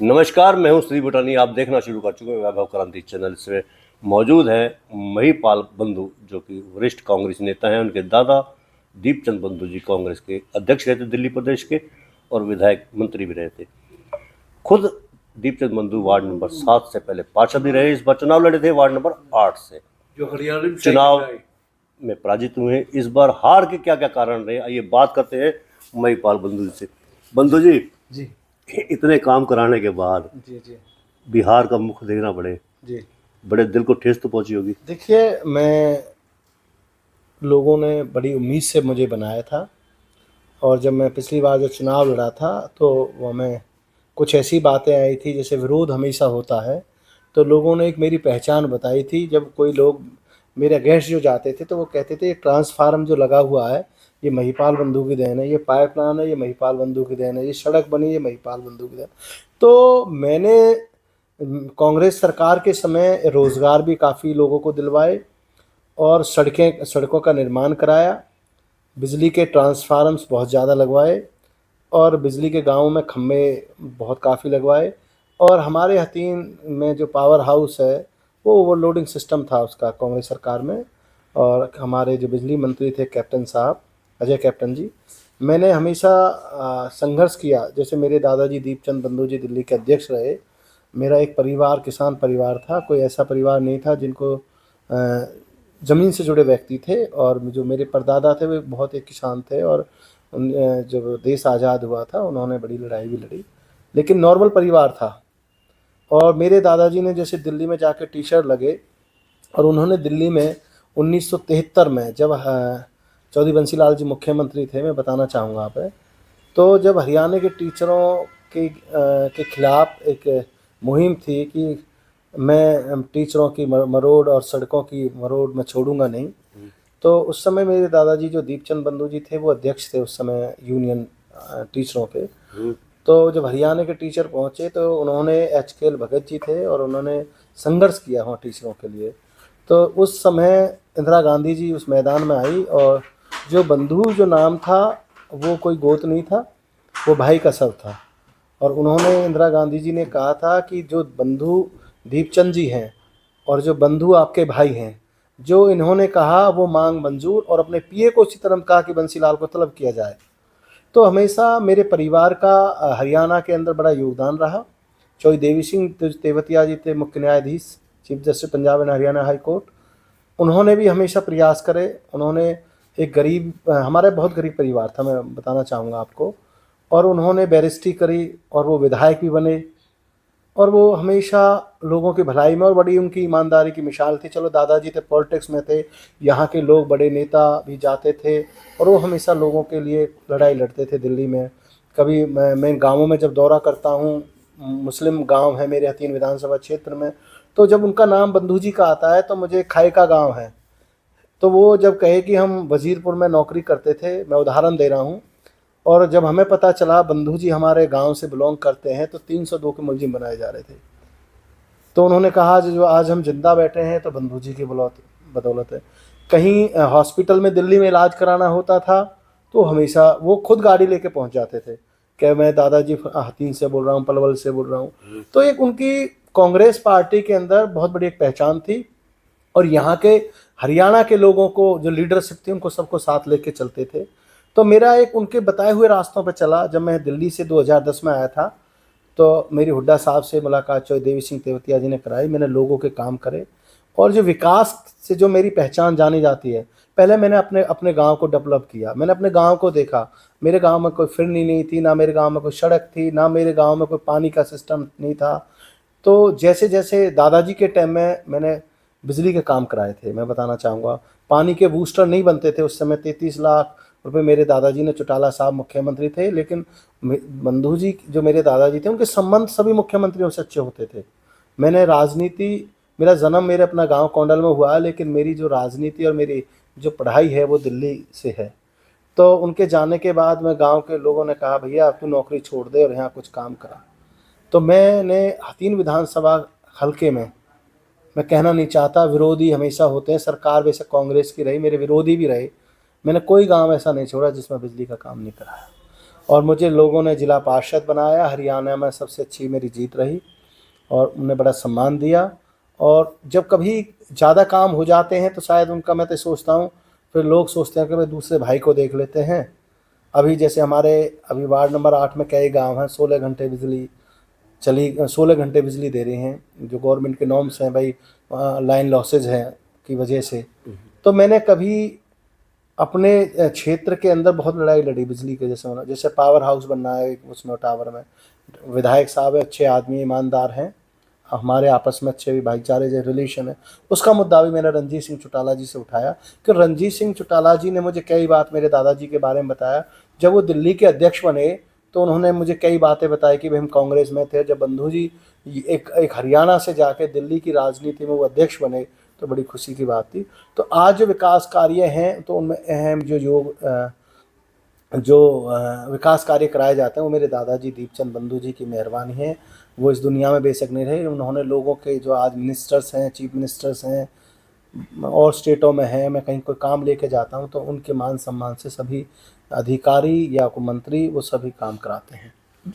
नमस्कार, मैं हूं श्री बुटानी। आप देखना शुरू कर चुके हैं वैभव क्रांति चैनल। इसमें मौजूद हैं महिपाल बंधु, जो कि वरिष्ठ कांग्रेस नेता हैं। उनके दादा दीपचंद बंधु जी कांग्रेस के अध्यक्ष रहे थे दिल्ली प्रदेश के, और विधायक मंत्री भी रहे थे। खुद दीपचंद बंधु वार्ड नंबर 7 से पहले पार्षद ही रहे। इस बार चुनाव लड़े थे वार्ड नंबर 8 से, जो हरियाणा चुनाव में पराजित हुए। इस बार हार के क्या क्या कारण रहे, आइए बात करते हैं महिपाल बंधु जी से। बंधु जी, इतने काम कराने के बाद जी बिहार का मुख देखना पड़े जी, बड़े दिल को ठेस तो पहुंची होगी। देखिए, मैं लोगों ने बड़ी उम्मीद से मुझे बनाया था, और जब मैं पिछली बार जो चुनाव लड़ा था तो वो में कुछ ऐसी बातें आई थी, जैसे विरोध हमेशा होता है, तो लोगों ने एक मेरी पहचान बताई थी। जब कोई लोग मेरे अगेंस्ट जो जाते थे तो वो कहते थे ये ट्रांसफार्म जो लगा हुआ है ये महिपाल बंधु की देन है, ये पाइपलाइन है ये महिपाल बंधु की देन है, ये सड़क बनी ये महिपाल बंधु की देन। तो मैंने कांग्रेस सरकार के समय रोज़गार भी काफ़ी लोगों को दिलवाए, और सड़कों का निर्माण कराया, बिजली के ट्रांसफार्मर्स बहुत ज़्यादा लगवाए, और बिजली के गाँव में खम्भे बहुत काफ़ी लगवाए। और हमारे हथीन में जो पावर हाउस है वो ओवरलोडिंग सिस्टम था उसका कांग्रेस सरकार में, और हमारे जो बिजली मंत्री थे कैप्टन साहब, अजय कैप्टन जी, मैंने हमेशा संघर्ष किया। जैसे मेरे दादाजी दीपचंद बंधु जी दिल्ली के अध्यक्ष रहे। मेरा एक परिवार किसान परिवार था, कोई ऐसा परिवार नहीं था जिनको ज़मीन से जुड़े व्यक्ति थे, और जो मेरे परदादा थे वे बहुत एक किसान थे, और जब देश आज़ाद हुआ था उन्होंने बड़ी लड़ाई भी लड़ी, लेकिन नॉर्मल परिवार था। और मेरे दादाजी ने जैसे दिल्ली में जाके टीचर लगे, और उन्होंने दिल्ली में 1973 में जब चौधरी बंसीलाल जी मुख्यमंत्री थे, मैं बताना चाहूँगा आप, तो जब हरियाणा के टीचरों के खिलाफ एक मुहिम थी कि मैं टीचरों की मरोड़ और सड़कों की मरोड़ मैं छोड़ूंगा नहीं, तो उस समय मेरे दादाजी जो दीपचंद बंधु जी थे वो अध्यक्ष थे उस समय यूनियन टीचरों के। तो जब हरियाणा के टीचर पहुंचे तो उन्होंने एच.के.एल. भगत जी थे, और उन्होंने संघर्ष किया वहाँ टीचरों के लिए। तो उस समय इंदिरा गांधी जी उस मैदान में आई, और जो बंधु जो नाम था वो कोई गोत नहीं था, वो भाई का सर था। और उन्होंने इंदिरा गांधी जी ने कहा था कि जो बंधु दीपचंद जी हैं और जो बंधु आपके भाई हैं, जो इन्होंने कहा वो मांग मंजूर, और अपने पीए को उसी तरह कहा कि बंसीलाल को तलब किया जाए। तो हमेशा मेरे परिवार का हरियाणा के अंदर बड़ा योगदान रहा। चौधरी देवी सिंह तेवतिया जी थे मुख्य न्यायाधीश, chief justice Punjab and Haryana high court, उन्होंने भी हमेशा प्रयास करे। उन्होंने एक गरीब, हमारा बहुत गरीब परिवार था, मैं बताना चाहूँगा आपको, और उन्होंने बैरिस्ट्री करी, और वो विधायक भी बने, और वो हमेशा लोगों की भलाई में, और बड़ी उनकी ईमानदारी की मिसाल थी। चलो दादाजी थे पॉलिटिक्स में थे, यहाँ के लोग बड़े नेता भी जाते थे, और वो हमेशा लोगों के लिए लड़ाई लड़ते थे दिल्ली में। कभी मैं गाँवों में जब दौरा करता हूँ, मुस्लिम गांव है मेरे हथीन विधानसभा क्षेत्र में, तो जब उनका नाम बंधु जी का आता है तो मुझे खाई का गाँव है, तो वो जब कहे कि हम वजीरपुर में नौकरी करते थे, मैं उदाहरण दे रहा हूँ, और जब हमें पता चला बंधु जी हमारे गांव से बिलोंग करते हैं तो 302 के मुलजिम बनाए जा रहे थे। तो उन्होंने कहा जो आज हम जिंदा बैठे हैं तो बंधु जी की बदौलत है। कहीं हॉस्पिटल में दिल्ली में इलाज कराना होता था तो हमेशा वो खुद गाड़ी लेके पहुंच जाते थे कि मैं दादाजी हथीन से बोल रहा हूँ, पलवल से बोल रहा हूँ। तो एक उनकी कांग्रेस पार्टी के अंदर बहुत बड़ी एक पहचान थी, और यहाँ के हरियाणा के लोगों को जो लीडरशिप थी उनको सबको साथ लेके चलते थे। तो मेरा एक उनके बताए हुए रास्तों पर चला। जब मैं दिल्ली से 2010 में आया था तो मेरी हुड्डा साहब से मुलाकात चौधरी देवी सिंह तेवतिया जी ने कराई। मैंने लोगों के काम करे, और जो विकास से जो मेरी पहचान जानी जाती है, पहले मैंने अपने अपने गांव को डेवलप किया, मैंने अपने गांव को देखा। मेरे गांव में कोई फिरनी नहीं थी, ना मेरे गांव में कोई सड़क थी, ना मेरे गांव में कोई पानी का सिस्टम नहीं था। तो जैसे जैसे दादाजी के टाइम में मैंने बिजली के काम कराए थे, मैं बताना चाहूँगा, पानी के बूस्टर नहीं बनते थे उस समय। 33 लाख रुपए मेरे दादाजी ने, चौटाला साहब मुख्यमंत्री थे, लेकिन बंधु जी जो मेरे दादाजी थे उनके संबंध सभी मुख्यमंत्रियों से अच्छे होते थे। मैंने राजनीति, मेरा जन्म मेरे अपना गांव कोंडल में हुआ है, लेकिन मेरी जो राजनीति और मेरी जो पढ़ाई है वो दिल्ली से है। तो उनके जाने के बाद मैं गांव के लोगों ने कहा भैया अब तू नौकरी छोड़ दे और यहाँ कुछ काम करा। तो मैंने हथीन विधानसभा हल्के में, मैं कहना नहीं चाहता, विरोधी हमेशा होते हैं, सरकार वैसे कांग्रेस की रही, मेरे विरोधी भी रहे, मैंने कोई गांव ऐसा नहीं छोड़ा जिसमें बिजली का काम नहीं कराया। और मुझे लोगों ने जिला पार्षद बनाया। हरियाणा में सबसे अच्छी मेरी जीत रही और उन्हें बड़ा सम्मान दिया। और जब कभी ज़्यादा काम हो जाते हैं तो शायद उनका, मैं तो सोचता हूँ, फिर लोग सोचते हैं कि भाई दूसरे भाई को देख लेते हैं। अभी जैसे हमारे अभी वार्ड नंबर 8 में कई गांव हैं 16 घंटे बिजली 16 घंटे बिजली दे रहे हैं, जो गवर्नमेंट के नॉर्म्स हैं भाई, लाइन लॉसेज हैं की वजह से। तो मैंने कभी अपने क्षेत्र के अंदर बहुत लड़ाई लड़ी बिजली के, जैसे होना, जैसे पावर हाउस बनना है एक उसमें टावर में, विधायक साहब अच्छे आदमी ईमानदार हैं, हमारे आपस में अच्छे भी भाईचारे जो रिलेशन है, उसका मुद्दा भी मैंने रणजीत सिंह चौटाला जी से उठाया कि रणजीत सिंह चौटाला जी ने मुझे कई बात मेरे दादाजी के बारे में बताया। जब वो दिल्ली के अध्यक्ष बने तो उन्होंने मुझे कई बातें बताई कि भाई हम कांग्रेस में थे, जब बंधु जी एक हरियाणा से जाके दिल्ली की राजनीति में वो अध्यक्ष बने तो बड़ी खुशी की बात थी। तो आज जो विकास कार्य हैं तो उनमें अहम जो विकास कार्य कराए जाते हैं वो मेरे दादाजी दीपचंद बंधु जी की मेहरबानी है। वो इस दुनिया में बेशक नहीं रहे, उन्होंने लोगों के जो आज मिनिस्टर्स हैं, चीफ मिनिस्टर्स हैं और स्टेटों में हैं, मैं कहीं कोई काम लेके जाता हूं तो उनके मान सम्मान से सभी अधिकारी या कोई मंत्री वो सभी काम कराते हैं।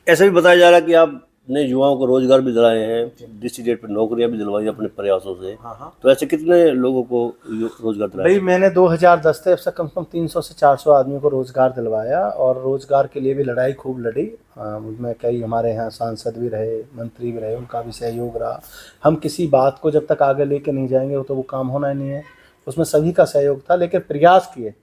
ऐसा भी बताया जा रहा है कि आपने युवाओं को रोजगार भी दिलाए हैं, डिस्ट्रिक्ट पे नौकरियां भी दिलवाई अपने प्रयासों से। हाँ। तो ऐसे कितने लोगों को रोजगार दिलाया? भाई मैंने 2010 से अब से कम से कम 300 से 400 आदमियों को रोज़गार दिलवाया और रोज़गार के लिए भी लड़ाई खूब लड़ी। उसमें कई हमारे यहाँ सांसद भी रहे, मंत्री भी रहे, उनका भी सहयोग रहा। हम किसी बात को जब तक आगे लेके नहीं जाएंगे तो वो काम होना ही नहीं है, उसमें सभी का सहयोग था, लेकिन प्रयास किए।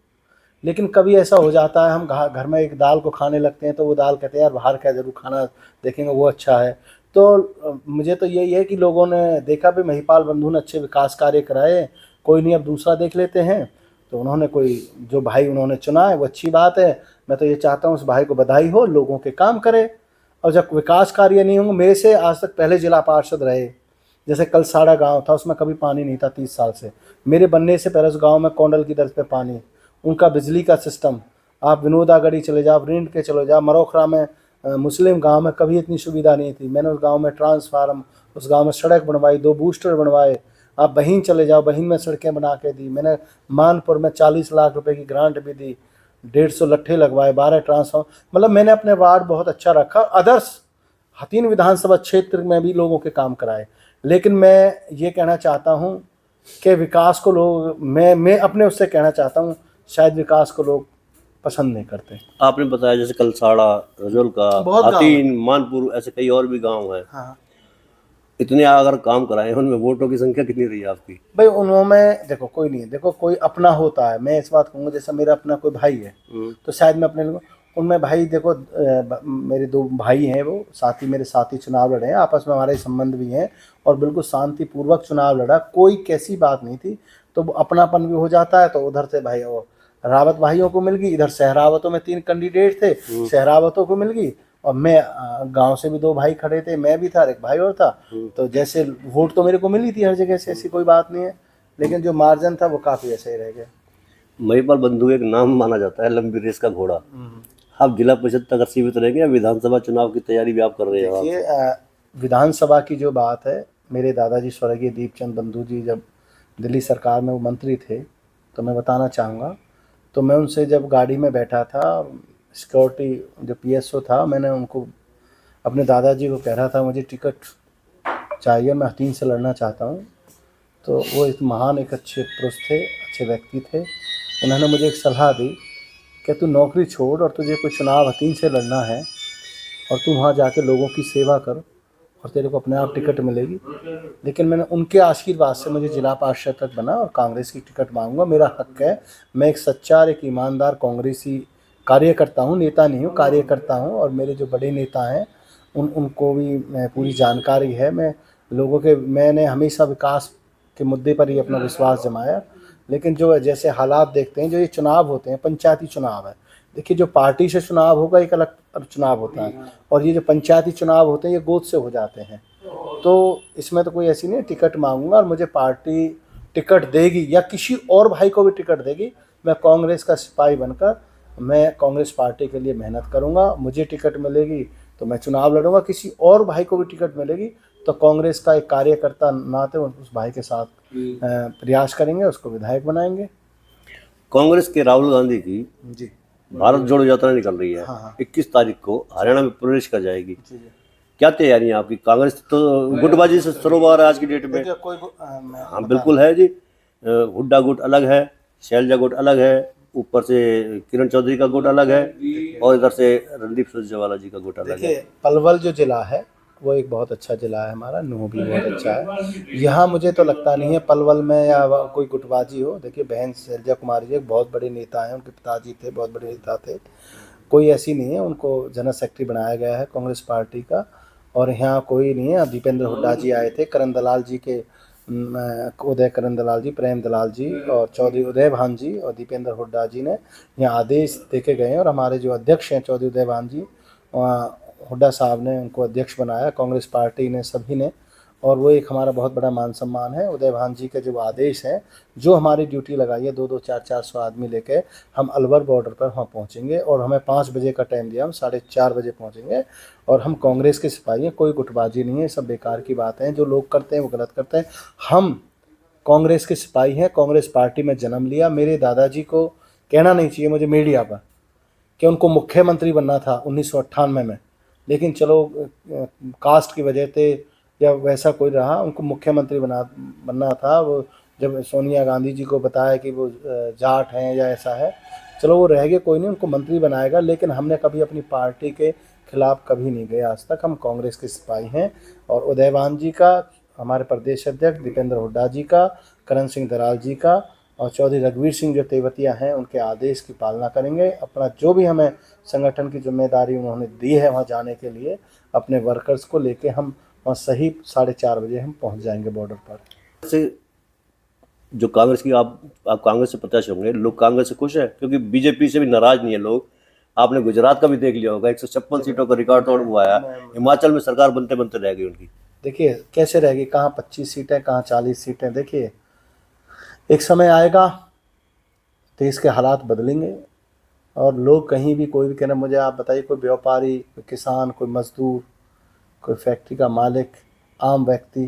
लेकिन कभी ऐसा हो जाता है हम घर में एक दाल को खाने लगते हैं तो वो दाल कहते हैं यार बाहर का ज़रूर खाना देखेंगे वो अच्छा है। तो मुझे तो यही है कि लोगों ने देखा भी महिपाल बंधु ने अच्छे विकास कार्य कराए, कोई नहीं अब दूसरा देख लेते हैं, तो उन्होंने कोई जो भाई उन्होंने चुना है वो अच्छी बात है। मैं तो ये चाहता हूँ उस भाई को बधाई हो, लोगों के काम करे। और जब विकास कार्य नहीं होंगे, मेरे से आज तक पहले जिला पार्षद रहे, जैसे कलसाड़ा गांव था उसमें कभी पानी नहीं था 30 साल से, मेरे बनने से पहले उस गांव में कोंडल की दर पे पानी, उनका बिजली का सिस्टम, आप विनोदागढ़ी चले जाओ, रिंड के चले जाओ, मरोखरा में मुस्लिम गांव में कभी इतनी सुविधा नहीं थी। मैंने उस गांव में ट्रांसफार्म, उस गांव में सड़क बनवाई, 2 बूस्टर बनवाए। आप बहिन चले जाओ, बहिन में सड़कें बना के दी मैंने। मानपुर में 40 लाख रुपए की ग्रांट भी दी, 150 लट्ठे लगवाए, 12 ट्रांसफार्म, मतलब मैंने अपने वार्ड बहुत अच्छा रखा। आदर्श 3 विधानसभा क्षेत्र में भी लोगों के काम कराए। लेकिन मैं ये कहना चाहता हूँ कि विकास को लोग, मैं अपने उससे कहना चाहता हूँ, शायद विकास को लोग पसंद नहीं करते। आपने बताया जैसे कलसाड़ा, रजौल का, हाथीन, मानपुर, ऐसे कई और भी गांव हैं। हाँ, इतने अगर काम कराए उनमें वोटों की संख्या कितनी रही आपकी? भाई उनमें देखो कोई नहीं है, देखो कोई अपना होता है। मैं इस बात कहूँगा जैसा मेरा अपना कोई भाई है तो शायद मैं अपने लोगों उनमें भाई देखो, मेरे 2 भाई हैं, वो साथी मेरे साथी चुनाव लड़े हैं, आपस में हमारे संबंध भी हैं और बिल्कुल शांतिपूर्वक चुनाव लड़ा, कोई कैसी बात नहीं थी। तो अपनापन भी हो जाता है। तो उधर से भाई वो रावत भाइयों को मिल गई, इधर सहरावतों में 3 कैंडिडेट थे, सहरावतों को मिल गई। और मैं गांव से भी 2 भाई खड़े थे, मैं भी था और एक भाई और था। तो जैसे वोट तो मेरे को मिली थी हर जगह से, ऐसी कोई बात नहीं है, लेकिन जो मार्जिन था वो काफ़ी ऐसे ही रह गया। महिपाल बंधु एक नाम माना जाता है लंबी रेस का घोड़ा। आप जिला परिषद तक सीमित रहेंगे या विधानसभा चुनाव की तैयारी भी आप कर रहे हैं? देखिए विधानसभा की जो बात है, मेरे दादाजी स्वर्गीय दीपचंद बंधु जी जब दिल्ली सरकार में वो मंत्री थे तो मैं बताना चाहूँगा, तो मैं उनसे जब गाड़ी में बैठा था, सिक्योरिटी जो PSO था, मैंने उनको अपने दादाजी को कह रहा था मुझे टिकट चाहिए, मैं हतीन से लड़ना चाहता हूँ। तो वो एक महान, एक अच्छे पुरुष थे, अच्छे व्यक्ति थे। उन्होंने मुझे एक सलाह दी कि तू नौकरी छोड़ और तुझे कोई चुनाव हतीन से लड़ना है और तू वहाँ जाके लोगों की सेवा कर और तेरे को अपने आप टिकट मिलेगी। लेकिन मैंने उनके आशीर्वाद से मुझे जिला पार्षद तक बना और कांग्रेस की टिकट मांगूंगा, मेरा हक है। मैं एक सच्चा और एक ईमानदार कांग्रेसी कार्यकर्ता हूँ, नेता नहीं हूँ, कार्यकर्ता हूँ। और मेरे जो बड़े नेता हैं उनको भी पूरी जानकारी है। मैंने हमेशा विकास के मुद्दे पर ही अपना विश्वास जमाया। लेकिन जो जैसे हालात देखते हैं, जो ये चुनाव होते हैं, पंचायती चुनाव है, देखिए जो पार्टी से चुनाव होगा एक अलग चुनाव होता है, और ये जो पंचायती चुनाव होते हैं ये गोद से हो जाते हैं। तो इसमें तो कोई ऐसी नहीं, टिकट मांगूंगा और मुझे पार्टी टिकट देगी या किसी और भाई को भी टिकट देगी, मैं कांग्रेस का सिपाही बनकर मैं कांग्रेस पार्टी के लिए मेहनत करूंगा। मुझे टिकट मिलेगी तो मैं चुनाव लड़ूंगा, किसी और भाई को भी टिकट मिलेगी तो कांग्रेस का एक कार्यकर्ता नाते उस भाई के साथ प्रयास करेंगे, उसको विधायक बनाएंगे। कांग्रेस के राहुल गांधी की जी भारत जोड़ो यात्रा निकल रही है। हाँ, हाँ। 21 तारीख को हरियाणा में प्रवेश कर जाएगी। जी जी। क्या तैयारी है आपकी? कांग्रेस तो गुटबाजी से सरोबार है आज की डेट में। देखिए कोई मैं हाँ बता बिल्कुल है जी। हुड्डा गुट अलग है, शैलजा गुट अलग है, ऊपर से किरण चौधरी का गुट अलग है, और इधर से रणदीप सुरजेवाला जी का गुट अलग है। देखिए पलवल जो जिला है वो एक बहुत अच्छा जिला है हमारा, नूह भी बहुत अच्छा है। यहाँ मुझे तो लगता नहीं है पलवल में या कोई गुटबाजी हो। देखिए बहन शैलजा कुमारी जी एक बहुत बड़े नेता हैं, उनके पिताजी थे बहुत बड़े नेता थे। कोई ऐसी नहीं है, उनको जनरल सेक्रेटरी बनाया गया है कांग्रेस पार्टी का। और यहाँ कोई नहीं है। दीपेंद्र हुड्डा जी आए थे, करण दलाल जी के उदय करण दलाल जी, प्रेम दलाल जी और चौधरी उदय भान जी और दीपेंद्र हुड्डा जी ने यहाँ आदेश देके गए हैं। और हमारे जो अध्यक्ष हैं चौधरी उदय भान जी, हुड्डा साहब ने उनको अध्यक्ष बनाया, कांग्रेस पार्टी ने, सभी ने। और वो एक हमारा बहुत बड़ा मान सम्मान है। उदय भान जी के जो आदेश हैं, जो हमारी ड्यूटी लगाई है 2-2, 400 आदमी लेके हम अलवर बॉर्डर पर वहाँ पहुँचेंगे। और हमें 5 बजे का टाइम दिया, हम 4:30 बजे पहुँचेंगे। और हम कांग्रेस के सिपाही हैं, कोई गुटबाजी नहीं है, सब बेकार की बातें हैं। जो लोग करते हैं वो गलत करते हैं। हम कांग्रेस के सिपाही हैं, कांग्रेस पार्टी में जन्म लिया। मेरे दादाजी को कहना नहीं चाहिए मुझे मीडिया पर कि उनको मुख्यमंत्री बनना था 1998 में, लेकिन चलो कास्ट की वजह से या वैसा कोई रहा, उनको मुख्यमंत्री बनना था। वो जब सोनिया गांधी जी को बताया कि वो जाट हैं या ऐसा है, चलो वो रह गए, कोई नहीं, उनको मंत्री बनाएगा। लेकिन हमने कभी अपनी पार्टी के खिलाफ कभी नहीं गए आज तक। हम कांग्रेस के सिपाही हैं। और उदयवान जी का, हमारे प्रदेश अध्यक्ष दीपेंद्र हुड्डा जी का, करण सिंह दराल जी का और चौधरी रघुवीर सिंह जो तेवतिया हैं, उनके आदेश की पालना करेंगे। अपना जो भी हमें संगठन की जिम्मेदारी उन्होंने दी है वहाँ जाने के लिए, अपने वर्कर्स को लेके हम वहाँ सही 4:30 बजे हम पहुँच जाएंगे बॉर्डर पर। से जो कांग्रेस की आप कांग्रेस से प्रत्याशी होंगे, लोग कांग्रेस से खुश है क्योंकि बीजेपी से भी नाराज नहीं है लोग। आपने गुजरात का भी देख लिया होगा, 156 सीटों का रिकॉर्ड तोड़ हुआ है। हिमाचल में सरकार बनते बनते रह गई उनकी। देखिए कैसे रहेगी, कहाँ 25 सीटें, कहाँ 40 सीटें। देखिए एक समय आएगा, देश के हालात बदलेंगे और लोग कहीं भी, कोई भी कहना, मुझे आप बताइए, कोई व्यापारी, कोई किसान, कोई मजदूर, कोई फैक्ट्री का मालिक, आम व्यक्ति,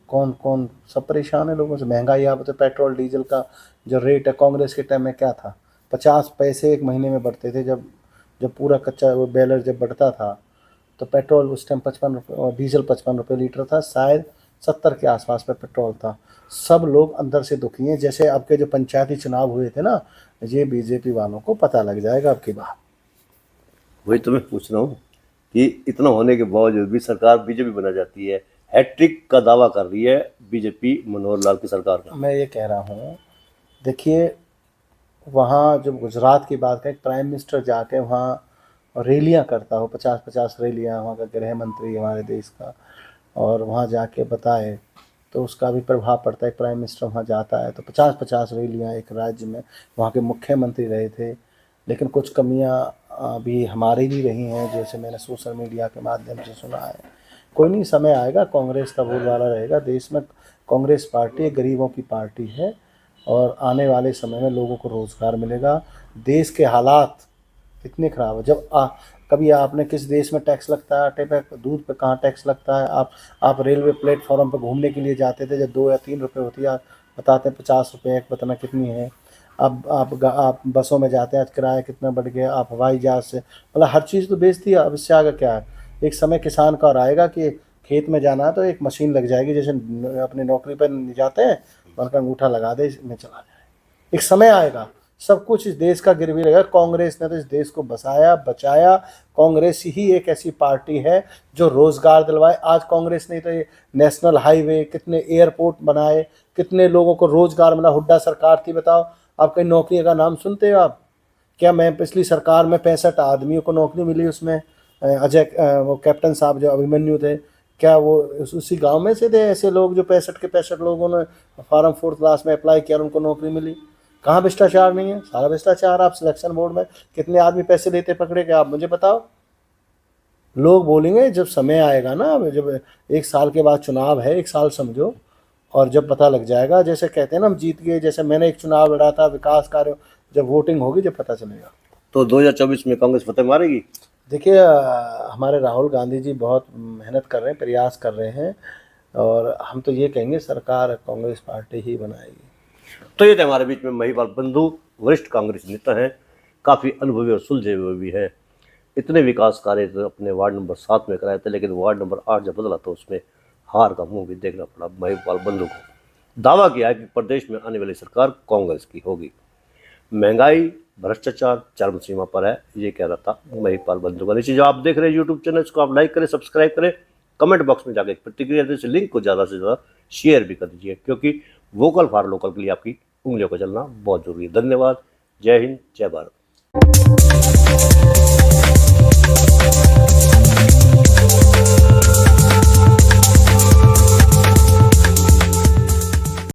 कौन कौन सब परेशान है लोगों से। महंगाई, आप तो पेट्रोल डीजल का जो रेट है, कांग्रेस के टाइम में क्या था, 50 पैसे एक महीने में बढ़ते थे। जब जब पूरा कच्चा वो बैलर जब बढ़ता था तो पेट्रोल उस टाइम 55 रुपये और डीजल 55 रुपये लीटर था, शायद 70 के आसपास पे पेट्रोल था। सब लोग अंदर से दुखी हैं। जैसे आपके जो पंचायती चुनाव हुए थे ना, ये बीजेपी वालों को पता लग जाएगा अब की बात। वही तो मैं पूछ रहा हूँ कि इतना होने के बावजूद भी सरकार बीजेपी बना जाती है। हैट्रिक का दावा कर रही है बीजेपी मनोहर लाल की सरकार का। मैं ये कह रहा हूँ, देखिए वहाँ जब गुजरात की बात करें, प्राइम मिनिस्टर जाके वहाँ रैलियाँ करता हो, 50-50 रैलियाँ, वहाँ का गृह मंत्री हमारे देश का, और वहाँ जाके बताए तो उसका भी प्रभाव पड़ता है। प्राइम मिनिस्टर वहाँ जाता है तो 50-50 रैलियाँ एक राज्य में। वहाँ के मुख्यमंत्री रहे थे, लेकिन कुछ कमियाँ भी हमारी भी रही हैं, जैसे मैंने सोशल मीडिया के माध्यम से सुना है। कोई नहीं, समय आएगा, कांग्रेस का बोलबाला रहेगा देश में। कांग्रेस पार्टी गरीबों की पार्टी है और आने वाले समय में लोगों को रोज़गार मिलेगा। देश के हालात इतने ख़राब है। जब कभी आपने किस देश में टैक्स लगता है आटे पे, दूध पे कहाँ टैक्स लगता है। आप रेलवे प्लेटफॉर्म पे घूमने के लिए जाते थे, जब 2 या 3 रुपये होती है, आप बताते हैं 50 रुपये, एक पता कितनी है। अब आप बसों में जाते हैं, आज किराया कितना बढ़ गया। आप हवाई जहाज़ से, मतलब हर चीज़ तो बेच दी। अब इससे आगे क्या है। एक समय किसान का और आएगा कि खेत में जाना है तो एक मशीन लग जाएगी, जैसे अपनी नौकरी पर जाते हैं, उनका अंगूठा लगा दे, इसमें चला जाए। एक समय आएगा, सब कुछ इस देश का गिरवी रहेगा। कांग्रेस ने तो इस देश को बसाया, बचाया। कांग्रेस ही एक ऐसी पार्टी है जो रोजगार दिलवाए। आज कांग्रेस ने तो ये नेशनल हाईवे, कितने एयरपोर्ट बनाए, कितने लोगों को रोजगार मिला। हुड्डा सरकार थी, बताओ आप कहीं नौकरी का नाम सुनते हो आप? क्या मैं पिछली सरकार में 65 आदमियों को नौकरी मिली, उसमें अजय वो कैप्टन साहब जो अभिमन्यु थे, क्या वो उसी गांव में से थे? ऐसे लोग जो 65 के 65 लोगों ने फॉर्म 4th क्लास में अप्लाई किया और उनको नौकरी मिली। कहाँ भ्रष्टाचार नहीं है? सारा भ्रष्टाचार। आप सिलेक्शन बोर्ड में कितने आदमी पैसे लेते पकड़े गए, आप मुझे बताओ। लोग बोलेंगे जब समय आएगा ना, जब 1 साल के बाद चुनाव है, 1 साल समझो, और जब पता लग जाएगा, जैसे कहते हैं ना हम जीत गए, जैसे मैंने एक चुनाव लड़ा था, विकास कार्य, जब वोटिंग होगी जब पता चलेगा। तो 2024 में कांग्रेस फतेह मारेगी? देखिए हमारे राहुल गांधी जी बहुत मेहनत कर रहे हैं, प्रयास कर रहे हैं, और हम तो ये कहेंगे सरकार कांग्रेस पार्टी ही बनाएगी। तो ये थे हमारे बीच में महिपाल बंधु, वरिष्ठ कांग्रेस नेता हैं, काफ़ी अनुभवी और सुलझे हुए भी हैं। इतने विकास कार्य तो अपने वार्ड नंबर 7 में कराए थे, लेकिन वार्ड नंबर 8 जब बदला तो उसमें हार का मुंह भी देखना पड़ा महिपाल बंधु को। दावा किया है कि प्रदेश में आने वाली सरकार कांग्रेस की होगी। महंगाई, भ्रष्टाचार चरम सीमा पर है, ये कह रहा था महिपाल बंधु का। नीचे जो आप देख रहे हैं यूट्यूब चैनल, इसको आप लाइक करें, सब्सक्राइब करें, कमेंट बॉक्स में जाकर प्रतिक्रिया दें, इस लिंक को ज़्यादा से ज़्यादा शेयर भी कर दीजिए, क्योंकि वोकल फॉर लोकल के लिए आपकी उंगलियों का चलना बहुत जरूरी है। धन्यवाद। जय हिंद, जय भारत।